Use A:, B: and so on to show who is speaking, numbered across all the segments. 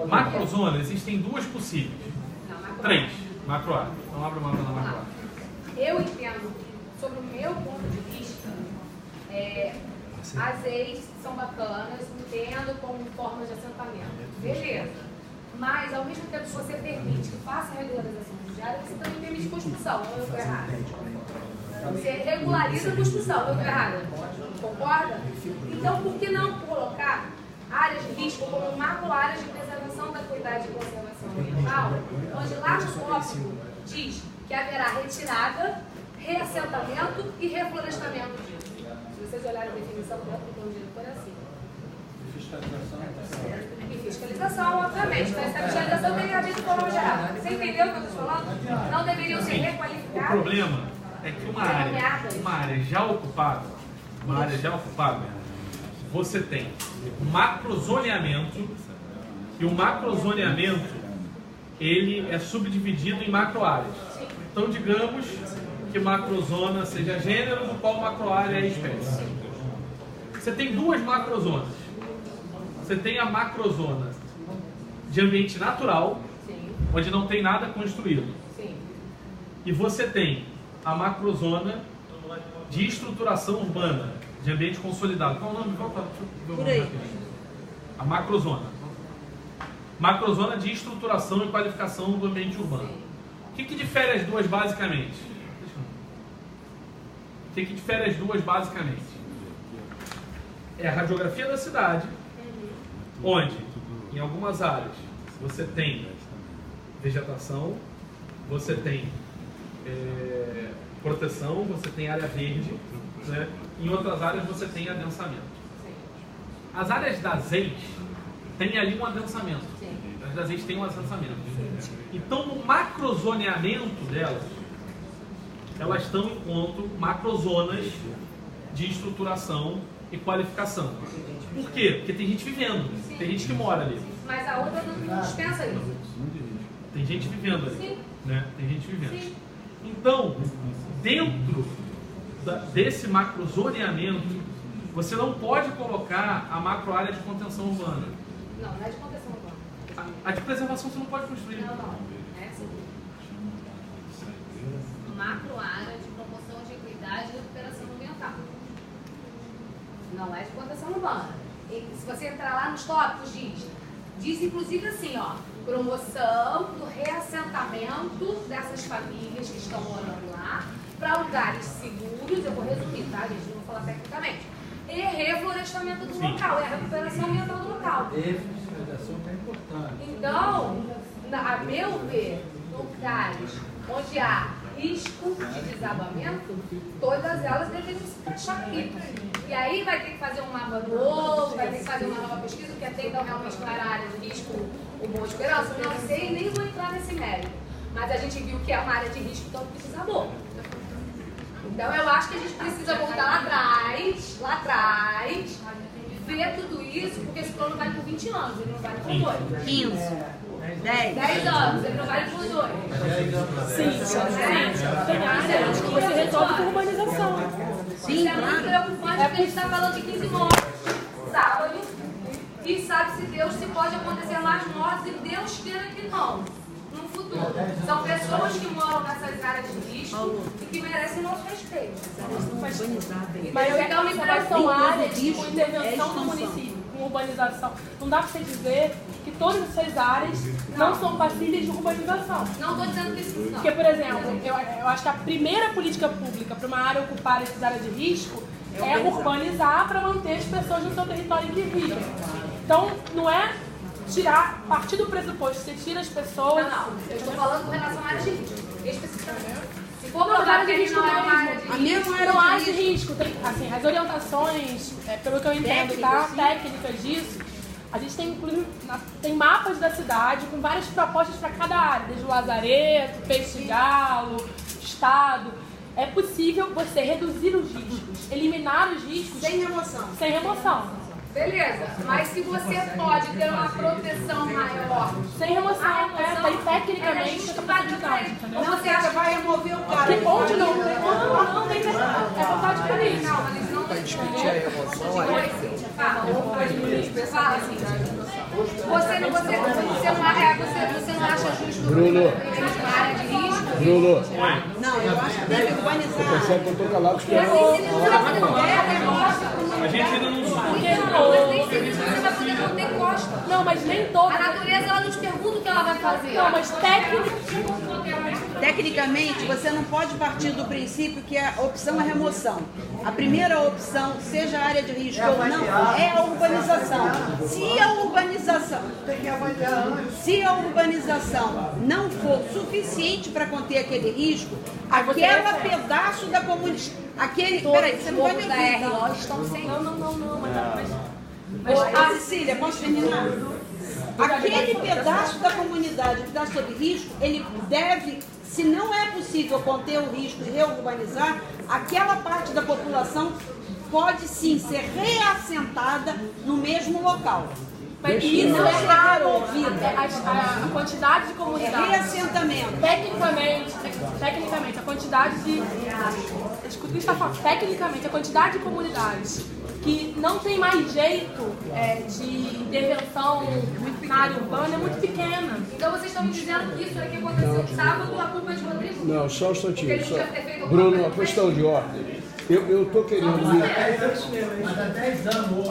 A: Macrozona, existem duas possíveis. Três. Macroárea. Então abre o mapa da macroárea.
B: Eu entendo, sobre o meu ponto de vista, as EIs são bacanas, entendo como forma de assentamento. Beleza. Mas, ao mesmo tempo que você permite que faça regularização fundiária, você também permite construção, ou eu estou errada? Você regulariza a construção, ou eu estou errada? Concorda? Então, por que não colocar áreas de risco como macroáreas de preservação da qualidade e conservação ambiental, onde lá no tópico diz que haverá retirada, reassentamento e reflorestamento disso. Se vocês olharem a definição dentro do plano diretor, é assim. E fiscalização, obviamente. Então, essa fiscalização tem a ver de forma geral. Você entendeu o que eu estou falando? Não deveriam ser requalificados.
A: O problema é que uma área já ocupada, você tem macrozoneamento, e o macrozoneamento ele é subdividido em macroáreas. Então, digamos que macrozona seja gênero, no qual macroárea é espécie. Você tem duas macrozonas. Você tem a macrozona de ambiente natural, onde não tem nada construído. E você tem a macrozona de estruturação urbana, de ambiente consolidado. Qual o nome? Por aí. A macrozona. Macrozona de estruturação e qualificação do ambiente urbano. O que difere as duas basicamente? O que difere as duas basicamente? É a radiografia da cidade, onde, em algumas áreas, você tem vegetação, você tem proteção, você tem área verde, né? Em outras áreas você tem adensamento. As áreas das EIs têm ali um adensamento. As das EIs têm um adensamento. Então, no macrozoneamento delas, elas estão enquanto macrozonas de estruturação e qualificação. Por quê? Porque tem gente vivendo, tem gente que mora ali.
B: Mas a outra não dispensa isso.
A: Tem gente vivendo ali. Né? Tem gente vivendo. Então, dentro desse macrozoneamento, você não pode colocar a macroárea de contenção urbana.
B: Não é de contenção urbana.
A: A de preservação você não pode construir.
B: Não. É assim.
C: Macroárea de promoção de equidade e recuperação ambiental.
B: Não é de contenção urbana. E se você entrar lá nos tópicos, diz inclusive assim, ó, promoção do reassentamento dessas famílias que estão morando lá para lugares seguros, eu vou resumir, tá, gente? Não vou falar tecnicamente. E reflorestamento do local, é a recuperação ambiental do local.
D: Reflorestamento é importante.
B: Então, a meu ver, lugares onde há risco de desabamento, todas elas deveriam se encaixar aqui. E aí vai ter que fazer um mapa novo, vai ter que fazer uma nova pesquisa, porque até então realmente não era área de risco o Boa Esperança, não sei, nem vou entrar nesse mérito. Mas a gente viu que é uma área de risco, então desabou. Então eu acho que a gente precisa voltar lá atrás, ver tudo isso, porque esse plano vale por 20 anos, ele não vale por 2.
E: 15. 10
B: anos, ele não vale por 2.
F: Sim. Tem áreas que você resolve com urbanização.
B: Sim, é muito preocupante porque a gente está falando de 15 mortes sábado e sabe-se Deus se pode acontecer mais mortes e Deus queira que não, no futuro. São pessoas que moram nessas áreas de risco e que merecem nosso respeito.
F: Mas então, são áreas com intervenção do município, com urbanização. Não dá para você dizer que todas essas áreas não são passíveis de urbanização.
B: Não estou dizendo que sim, não.
F: Porque, por exemplo, eu acho que a primeira política pública para uma área ocupar essas áreas de risco é urbanizar para manter as pessoas no seu território em que vivem. Então, não é partir do pressuposto, você tira as pessoas...
B: Não, eu estou falando com relação a áreas de risco, especificamente. Se for provar que ele não é uma área de risco...
F: Não há de risco. Tem, assim, as orientações, pelo que eu entendo, tá? Técnicas disso, a gente tem, inclusive, tem mapas da cidade com várias propostas para cada área, desde o lazareto, peixe de galo, estado. É possível você reduzir os riscos, eliminar os riscos...
B: Sem remoção.
F: Sem remoção.
B: Beleza, mas se você pode ter uma proteção maior...
F: Sem remoção, tem tecnicamente essa possibilidade, entendeu?
B: Não, você acha que vai remover o cara?
F: Onde não tem é vontade para isso.
B: Não, mas não...
D: Para discutir a remoção,
B: Fala assim. Você não acha justo
G: Bruno.
B: uma área de risco?
G: Bruno,
E: Não, eu acho que tem que urbanizar.
G: percebe que eu estou calado
B: E
G: esperando.
B: assim, se não vai poder manter costa.
A: A gente ainda não...
B: Mas nem sempre você vai poder manter costa.
F: Não, mas nem todo.
B: A natureza, ela não te pergunta o que ela vai fazer.
F: Não, mas
E: Tecnicamente, você não pode partir do princípio que a opção é remoção. A primeira opção, seja a área de risco ou não, é a urbanização. Se a urbanização não for suficiente para conter aquele risco, aquele pedaço da comunidade... Peraí, você não vai me ouvir, não.
B: Estão sem...
F: Não,
E: Mas, Cecília, posso terminar? Aquele pedaço da comunidade que está sob risco, ele deve, se não é possível conter o risco e reurbanizar, aquela parte da população pode sim ser reassentada no mesmo local.
F: Mas
E: E
F: isso
E: não
F: é
E: ser
F: raro.
E: removida.
F: A quantidade de
E: É
F: comunidades.
E: reassentamento.
F: Tecnicamente, a quantidade de. Escuta o que está falando. Tecnicamente, a quantidade de comunidades que não tem mais jeito de intervenção na área urbana é muito pequena.
B: Então vocês estão me dizendo que isso aqui aconteceu sábado, a culpa é de Rodrigo?
G: Não, só um instantinho.
B: Porque ele podia ter feito alguma
G: Bruno,
B: coisa
G: uma questão de ordem. Eu estou querendo...
D: Mas há 10 anos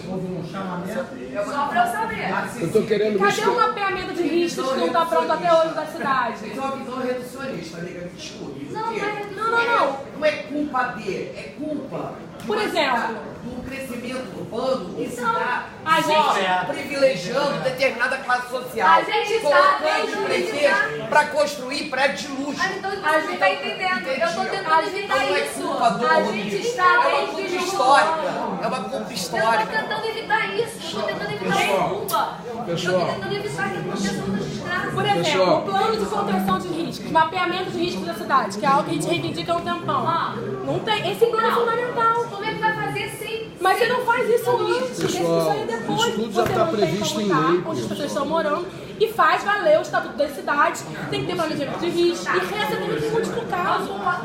D: houve um chamamento.
B: Só pra eu saber.
G: Eu estou querendo...
F: Cadê o mapeamento de riscos que não está pronto até hoje da cidade?
H: Tem uma visão reducionista, amiga, me desculpe.
B: Não,
H: Porque
F: Não.
H: não é culpa dele, é culpa
F: Por exemplo,
H: do crescimento urbano que se dá
F: a gente-
H: privilegiando determinada classe social,
B: A gente está
H: colocando
B: desde o
H: prefeitos para construir prédio de luxo.
B: Ah, então você não está entendendo. Eu estou tentando evitar
H: Não é
B: isso.
H: culpa do
B: A gente está
H: é uma
B: desde
H: culpa
B: o
H: histórica. É uma culpa
B: Eu estou
H: histórica.
B: tentando evitar isso. Eu estou tentando evitar a culpa. Eu estou tentando evitar que aconteça outras desgraças.
F: Por exemplo,
G: Pessoal.
F: o plano de contenção de riscos, mapeamento de riscos da cidade, que é algo que a gente reivindica há um tempão. Não tem. Esse plano é fundamental.
B: Como é que vai fazer sem...
F: Mas você não faz isso antes,
G: Pessoal,
F: isso aí depois.
G: isso tudo já
F: Você
G: está
F: não tem
G: previsto
F: como
G: em
F: estar
G: lei,
F: onde as
G: pessoal.
F: pessoas estão morando e faz valer o estatuto da cidade, tem que ter planejamento de risco e reassentamento em múltiplo caso.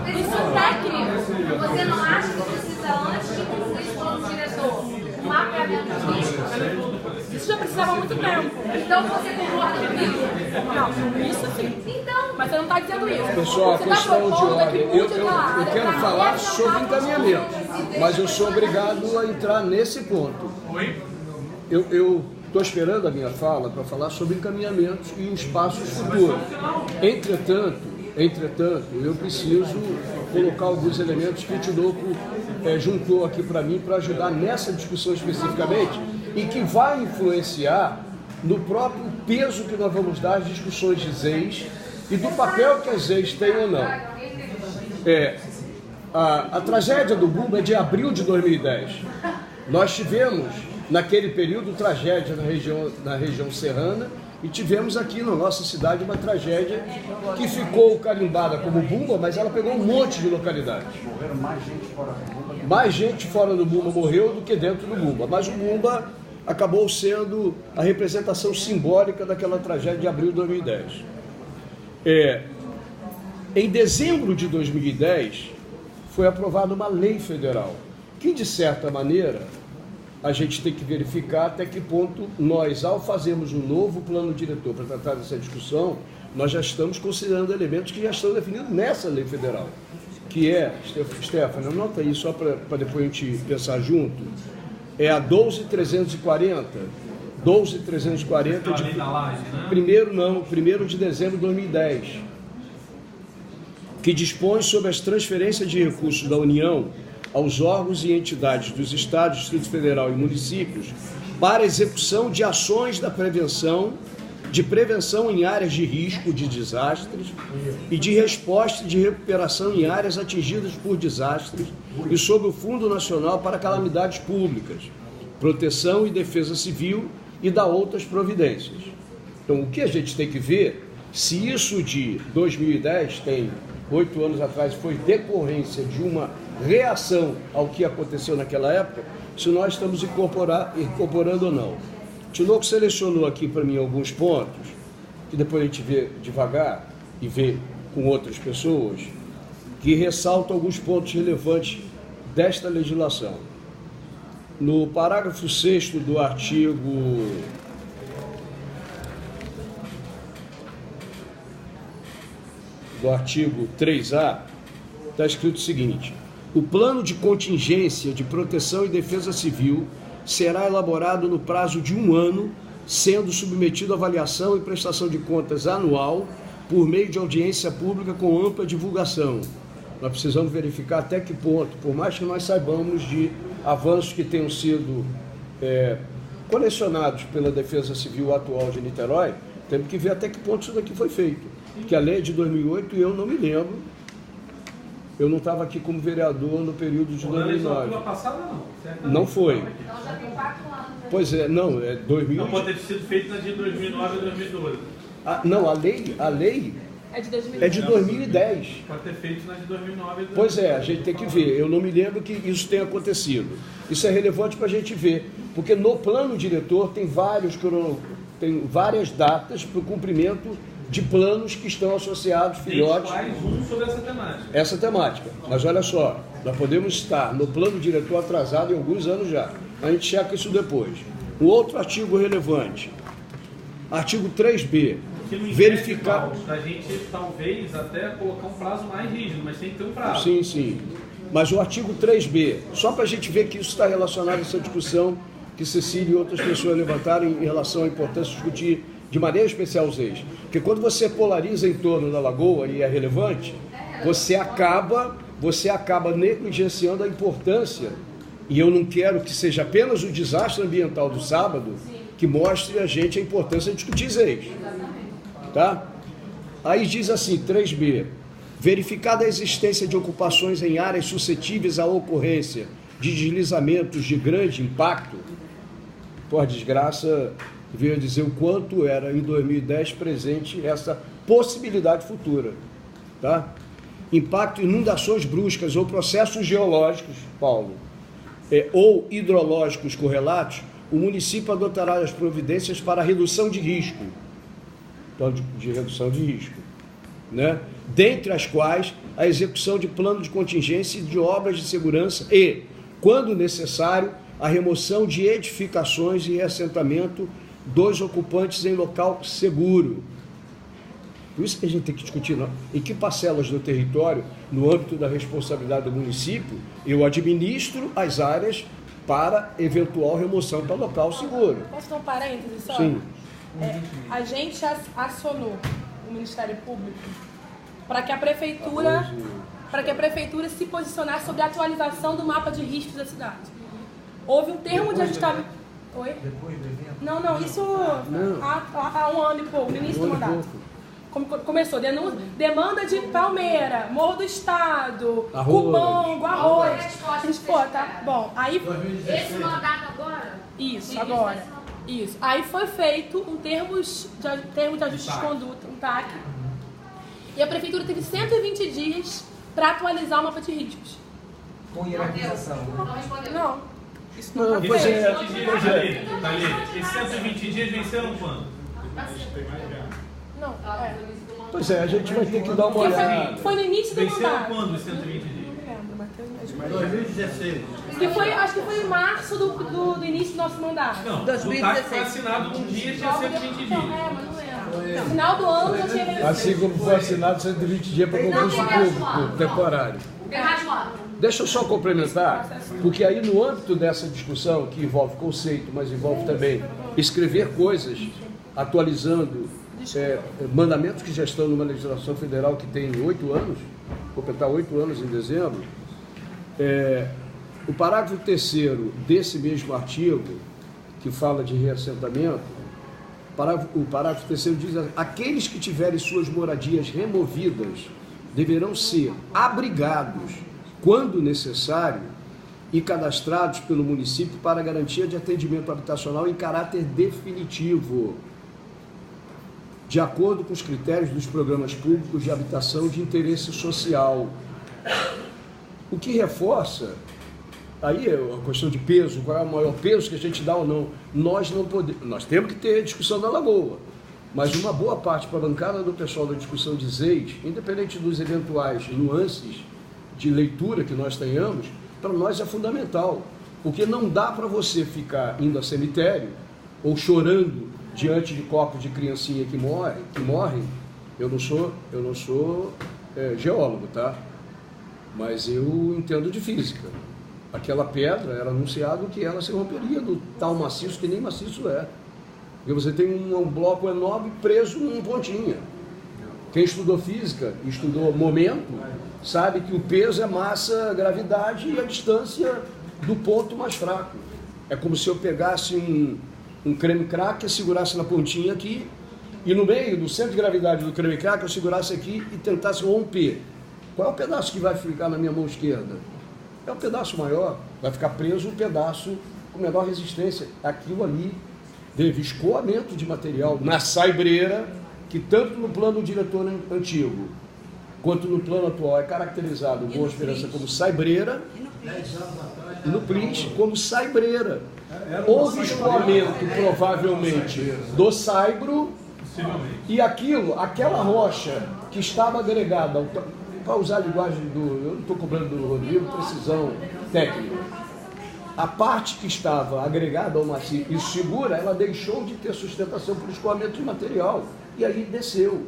F: Isso é técnico.
B: Você não acha que precisa, antes de concluir esse plano diretor, um mapeamento de riscos?
F: Isso já precisava há muito tempo.
B: Então você concorda comigo?
F: Não, isso sim.
B: Então,
F: Mas você não está dizendo isso.
G: Pessoal, a
F: Você tá
G: questão de
F: propondo é que
G: ordem.
F: mude aquela área
G: Eu quero
F: pra
G: falar
F: reassentar
G: sobre
F: a
G: encaminhamento, mas eu sou obrigado a entrar nesse ponto.
A: Oi?
G: Eu estou esperando a minha fala para falar sobre encaminhamentos e os passos futuros. Entretanto, eu preciso colocar alguns elementos que o Tinoco juntou aqui para mim para ajudar nessa discussão especificamente e que vai influenciar no próprio peso que nós vamos dar às discussões de ZEIS e do papel que as ZEIS têm ou não. A tragédia do Bumba é de abril de 2010. Nós tivemos, naquele período, tragédia na região serrana e tivemos aqui na nossa cidade uma tragédia que ficou carimbada como Bumba, mas ela pegou um monte de localidades.
I: Morreram mais gente fora do Bumba.
G: Mais gente fora do Bumba morreu do que dentro do Bumba, mas o Bumba acabou sendo a representação simbólica daquela tragédia de abril de 2010. Em dezembro de 2010, foi aprovada uma lei federal, que de certa maneira a gente tem que verificar até que ponto nós, ao fazermos um novo plano diretor para tratar dessa discussão, nós já estamos considerando elementos que já estão definidos nessa lei federal, que é, Stefano, anota aí só para depois a gente pensar junto, é a 12.340, 12.340
A: A lei da laje, né?
G: 1º de dezembro de 2010, que dispõe sobre as transferências de recursos da União aos órgãos e entidades dos Estados, Distrito Federal e municípios para execução de ações de prevenção em áreas de risco de desastres e de resposta e de recuperação em áreas atingidas por desastres e sobre o Fundo Nacional para Calamidades Públicas, Proteção e Defesa Civil e da outras providências. Então, o que a gente tem que ver, se isso de 2010 tem 8 anos atrás foi decorrência de uma reação ao que aconteceu naquela época, se nós estamos incorporando ou não. O Tinoco selecionou aqui para mim alguns pontos, que depois a gente vê devagar e vê com outras pessoas, que ressaltam alguns pontos relevantes desta legislação. No parágrafo 6º do artigo do artigo 3A, está escrito o seguinte: o plano de contingência de proteção e defesa civil será elaborado no prazo de 1 ano, sendo submetido à avaliação e prestação de contas anual por meio de audiência pública com ampla divulgação. Nós precisamos verificar até que ponto, por mais que nós saibamos de avanços que tenham sido colecionados pela Defesa Civil atual de Niterói, temos que ver até que ponto isso daqui foi feito. Porque a lei é de 2008 e eu não me lembro. Eu não estava aqui como vereador no período de 2009.
A: Na passada não.
G: Não foi.
B: Então já tem 4 anos.
G: Pois é, não, é 2000.
A: Não pode ter sido feito na de 2009 ou 2012.
G: Não, a lei
F: É de 2010.
G: é de 2010.
A: Pode ter feito na de 2009 e 2012.
G: Pois é, a gente tem que ver. Eu não me lembro que isso tenha acontecido. Isso é relevante para a gente ver, porque no plano diretor tem várias datas para o cumprimento de planos que estão associados, filhotes.
A: Mais um sobre essa temática.
G: Essa temática. Mas olha só, nós podemos estar no plano diretor atrasado em alguns anos já. A gente checa isso depois. Um outro artigo relevante. Artigo 3B. Verificar.
A: A gente talvez até colocar um prazo mais rígido, mas tem que ter um prazo.
G: Sim, sim. Mas o artigo 3B, só para a gente ver que isso está relacionado a essa discussão que Cecília e outras pessoas levantaram em relação à importância de discutir de maneira especial os ex. Porque quando você polariza em torno da lagoa e é relevante, você acaba negligenciando a importância. E eu não quero que seja apenas o desastre ambiental do sábado que mostre a gente a importância de discutir os ex. Tá? Aí diz assim, 3B, verificada a existência de ocupações em áreas suscetíveis à ocorrência de deslizamentos de grande impacto, por desgraça, veio dizer o quanto era em 2010 presente essa possibilidade futura. Tá? Impacto, inundações bruscas ou processos geológicos, Paulo, ou hidrológicos correlatos, o município adotará as providências para a redução de risco. Plano de redução de risco, né? Dentre as quais a execução de plano de contingência e de obras de segurança e, quando necessário, a remoção de edificações e reassentamento dos ocupantes em local seguro. Por isso que a gente tem que discutir, não? Em que parcelas do território, no âmbito da responsabilidade do município, eu administro as áreas para eventual remoção para local seguro.
F: Posso dar um parênteses só?
G: Sim.
F: A gente acionou o Ministério Público para que a prefeitura se posicionasse sobre a atualização do mapa de riscos da cidade. Houve um termo de ajustamento. Oi?
D: Depois do evento?
F: Não, isso há 1 ano e pouco, no início do mandato. Começou demanda de Palmeira, Morro do Estado, Cubango, Arroz. Tá bom. Aí,
B: Esse mandato agora?
F: isso, agora. Isso. Aí foi feito um termo de ajuste de conduta, um TAC. E a prefeitura teve 120 dias para atualizar o mapa de riscos.
D: Com hierarquização.
B: Não respondeu.
F: Não. Isso não
A: Esse
F: foi feito.
A: 120 dias, tá ali. Esses 120 dias venceram quando?
F: Não,
G: Pois é, a gente vai ter que dar uma olhada.
F: Foi no início do
A: Venceram
F: mandato.
A: quando os 120 dias?
F: Não lembro, Matheus.
D: 2016.
F: Acho que foi em março do início do nosso mandato.
A: Não,
E: 2016.
A: o TAC foi assinado num dia, tinha 120 dias.
F: Mas não lembro. No final do ano já tinha vencido.
G: Assim como foi assinado 120 dias para concurso público temporário. Deixa eu só complementar, porque aí no âmbito dessa discussão, que envolve conceito, mas envolve também escrever coisas, atualizando mandamentos que já estão numa legislação federal que tem 8 anos, completar 8 anos em dezembro, o parágrafo 3º desse mesmo artigo, que fala de reassentamento, o parágrafo 3º diz: aqueles que tiverem suas moradias removidas deverão ser abrigados, quando necessário, e cadastrados pelo município para garantia de atendimento habitacional em caráter definitivo, de acordo com os critérios dos programas públicos de habitação de interesse social. O que reforça, aí é a questão de peso, qual é o maior peso que a gente dá ou não. Nós não podemos, nós temos que ter discussão da Lagoa, mas uma boa parte para a bancada do pessoal da discussão de ZEIS, independente dos eventuais nuances de leitura que nós tenhamos, para nós é fundamental, porque não dá para você ficar indo a cemitério ou chorando diante de corpos de criancinha que morrem. Eu não sou geólogo, tá? Mas eu entendo de física. Aquela pedra era anunciado que ela se romperia do tal maciço que nem maciço é. Porque você tem um bloco enorme preso num pontinha. Quem estudou física, estudou momento, sabe que o peso é massa, gravidade e a distância do ponto mais fraco. É como se eu pegasse um creme cracker, segurasse na pontinha aqui, e no meio do centro de gravidade do creme cracker eu segurasse aqui e tentasse romper. Qual é o pedaço que vai ficar na minha mão esquerda? É o pedaço maior, vai ficar preso um pedaço com menor resistência. Aquilo ali teve escoamento de material na saibreira, que tanto no plano diretor antigo, quanto no plano atual é caracterizado Boa Esperança como saibreira, e no Plis como saibreira. Houve escoamento, provavelmente, do saibro, e aquela rocha que estava agregada, para usar a linguagem eu não estou cobrando do Rodrigo, precisão técnica. A parte que estava agregada ao maciço e segura, ela deixou de ter sustentação por escoamento de material, e aí desceu.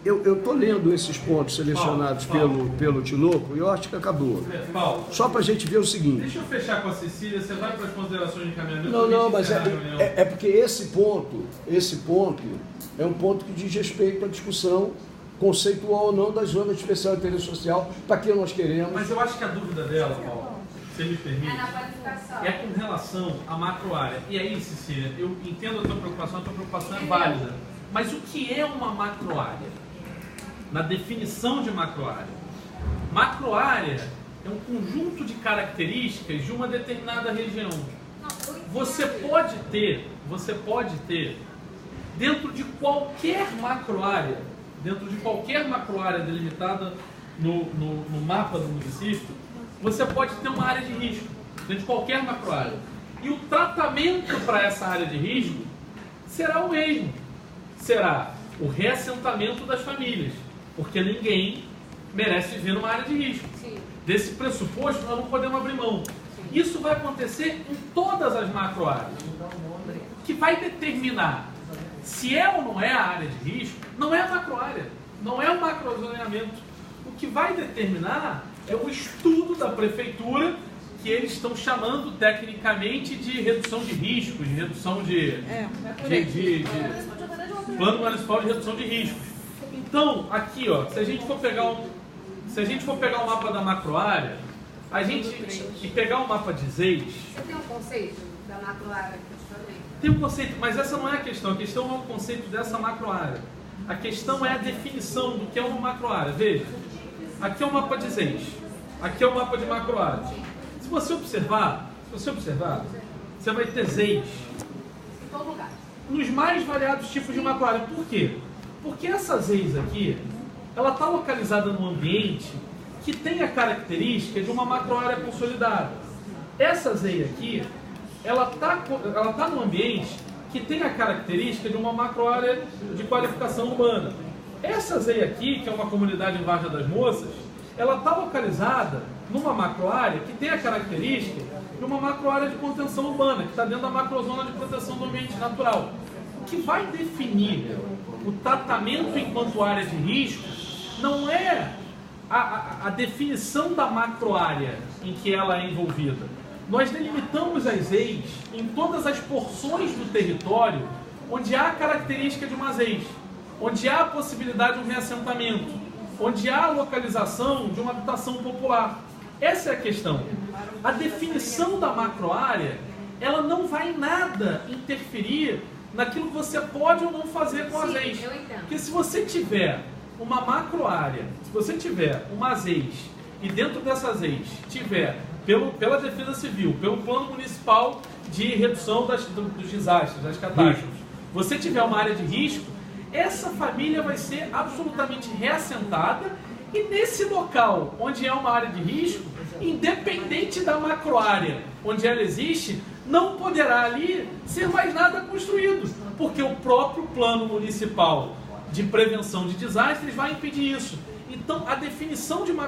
G: Eu estou lendo esses pontos selecionados pelo Tinoco e eu acho que acabou.
A: Paulo,
G: só para a gente ver o seguinte.
A: Deixa eu fechar com a Cecília, você vai para as considerações de encaminhamento?
G: Não, mas é porque esse ponto é um ponto que diz respeito à discussão conceitual ou não da zona de especial interesse social, para que nós queremos.
A: Mas eu acho que a dúvida dela, Paulo, se me permite,
B: na qualificação.
A: É com relação à macroárea. E aí, Cecília, eu entendo a tua preocupação é válida. Mas o que é uma macroárea? Na definição de macroárea. Macroárea é um conjunto de características de uma determinada região. Você pode ter, dentro de qualquer macroárea delimitada no mapa do município, você pode ter uma área de risco, dentro de qualquer macroárea. E o tratamento para essa área de risco será o mesmo. Será o reassentamento das famílias, porque ninguém merece viver numa área de risco.
B: Sim.
A: Desse pressuposto, nós não podemos abrir mão. Isso vai acontecer em todas as macroáreas. O que vai determinar se é ou não é a área de risco, não é a macroárea, não é o macrozoneamento. O que vai determinar é o estudo da prefeitura, que eles estão chamando tecnicamente de redução de riscos, de redução de Plano Municipal de Redução de Riscos. Então, aqui, ó, se a gente for pegar um mapa da macroárea, e pegar um mapa de ZEIS...
B: Você tem um conceito da macroárea que eu te falei?
A: Tem um conceito, mas essa não é a questão não é o conceito dessa macroárea. A questão é a definição do que é uma macroárea. Veja, aqui é o mapa de ZEIS, aqui é o mapa de macroárea. Se você observar, você vai ter ZEIS
B: Em todo lugar.
A: nos mais variados tipos de macroárea. Por quê? Porque essa ZEIS aqui, ela está localizada num ambiente que tem a característica de uma macroárea consolidada. Essa ZEIS aqui, ela tá num ambiente que tem a característica de uma macroárea de qualificação urbana. Essa ZEIS aqui, que é uma comunidade em Várzea das Moças, ela está localizada numa macroárea que tem a característica de uma macroárea de contenção urbana, que está dentro da macrozona de proteção do ambiente natural. O que vai definir o tratamento enquanto área de risco não é a definição da macroárea em que ela é envolvida. Nós delimitamos as ZEIS em todas as porções do território onde há a característica de uma ZEIS, onde há a possibilidade de um reassentamento, onde há a localização de uma habitação popular. Essa é a questão. A definição da macroárea, ela não vai em nada interferir naquilo que você pode ou não fazer com a ZEIS. Porque se você tiver uma macroárea, se você tiver uma ZEIS, e dentro dessa ZEIS tiver, pela Defesa Civil, pelo Plano Municipal de Redução dos Desastres, das catástrofes, você tiver uma área de risco, essa família vai ser absolutamente reassentada, e nesse local onde é uma área de risco, independente da macroárea onde ela existe, não poderá ali ser mais nada construído, porque o próprio Plano Municipal de Prevenção de Desastres vai impedir isso. Então, a definição de uma